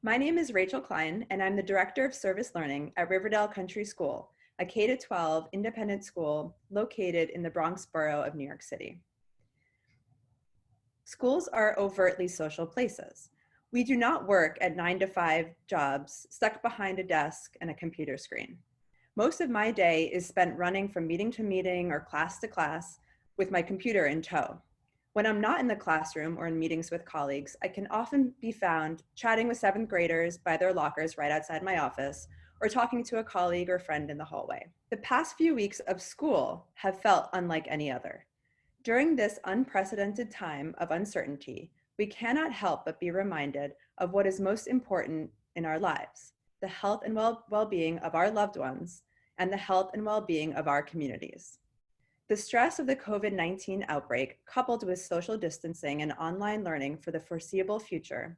My name is Rachel Klein, and I'm the Director of Service Learning at Riverdale Country School, a K-12 independent school located in the Bronx borough of New York City. Schools are overtly social places. We do not work at 9-to-5 jobs stuck behind a desk and a computer screen. Most of my day is spent running from meeting to meeting or class to class with my computer in tow. When I'm not in the classroom or in meetings with colleagues, I can often be found chatting with 7th graders by their lockers right outside my office, or talking to a colleague or friend in the hallway. The past few weeks of school have felt unlike any other. During this unprecedented time of uncertainty, we cannot help but be reminded of what is most important in our lives: the health and well-being of our loved ones and the health and well-being of our communities. The stress of the COVID-19 outbreak, coupled with social distancing and online learning for the foreseeable future,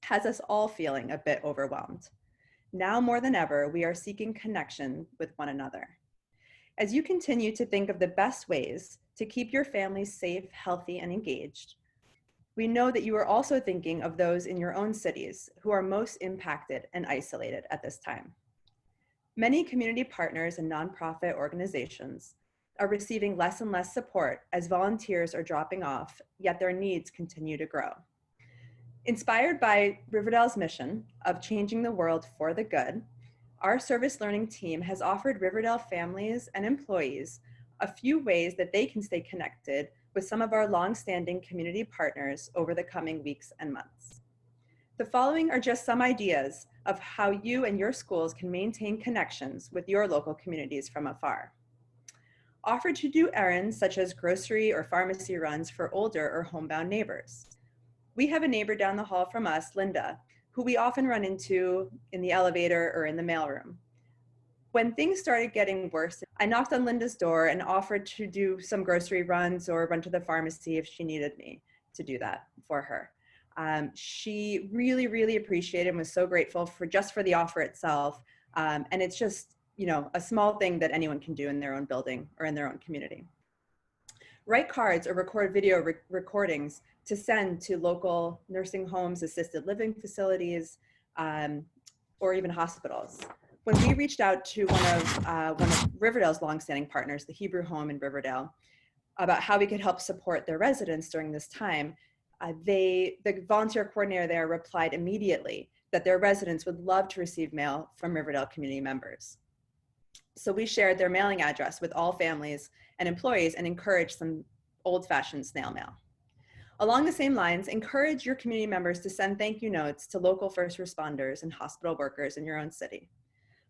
has us all feeling a bit overwhelmed. Now more than ever, we are seeking connection with one another. As you continue to think of the best ways to keep your families safe, healthy, and engaged, we know that you are also thinking of those in your own cities who are most impacted and isolated at this time. Many community partners and nonprofit organizations are receiving less and less support as volunteers are dropping off, yet their needs continue to grow. Inspired by Riverdale's mission of changing the world for the good, our service learning team has offered Riverdale families and employees a few ways that they can stay connected with some of our longstanding community partners over the coming weeks and months. The following are just some ideas of how you and your schools can maintain connections with your local communities from afar. Offer to do errands such as grocery or pharmacy runs for older or homebound neighbors. We have a neighbor down the hall from us, Linda, who we often run into in the elevator or in the mailroom. When things started getting worse, I knocked on Linda's door and offered to do some grocery runs or run to the pharmacy if she needed me to do that for her. She really appreciated and was so grateful for the offer itself. And it's just, a small thing that anyone can do in their own building or in their own community. Write cards or record video recordings to send to local nursing homes, assisted living facilities, or even hospitals. When we reached out to one of Riverdale's longstanding partners, the Hebrew Home in Riverdale, about how we could help support their residents during this time, the volunteer coordinator there replied immediately that their residents would love to receive mail from Riverdale community members. So we shared their mailing address with all families and employees and encouraged some old-fashioned snail mail. Along the same lines, encourage your community members to send thank you notes to local first responders and hospital workers in your own city.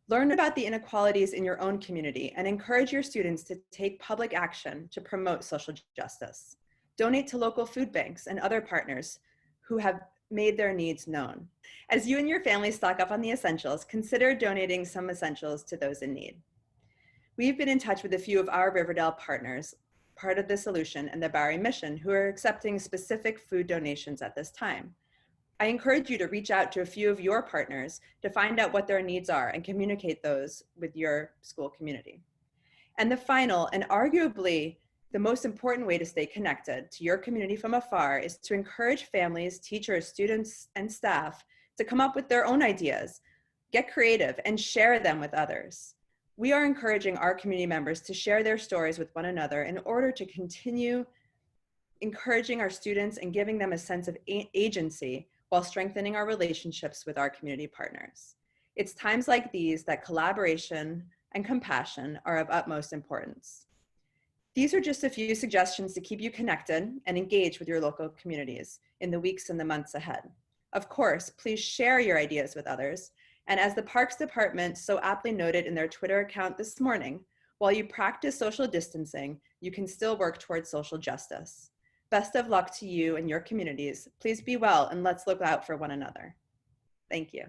Learn about the inequalities in your own community and encourage your students to take public action to promote social justice. Donate to local food banks and other partners who have made their needs known. As you and your family stock up on the essentials, consider donating some essentials to those in need. We've been in touch with a few of our Riverdale partners, part of the solution and the Bowery mission, who are accepting specific food donations at this time. I encourage you to reach out to a few of your partners to find out what their needs are and communicate those with your school community. And the final, and arguably the most important way to stay connected to your community from afar, is to encourage families, teachers, students, and staff to come up with their own ideas, get creative, and share them with others. We are encouraging our community members to share their stories with one another in order to continue encouraging our students and giving them a sense of agency while strengthening our relationships with our community partners. It's times like these that collaboration and compassion are of utmost importance. These are just a few suggestions to keep you connected and engaged with your local communities in the weeks and the months ahead. Of course, please share your ideas with others. And as the Parks Department so aptly noted in their Twitter account this morning, while you practice social distancing, you can still work towards social justice. Best of luck to you and your communities. Please be well, and let's look out for one another. Thank you.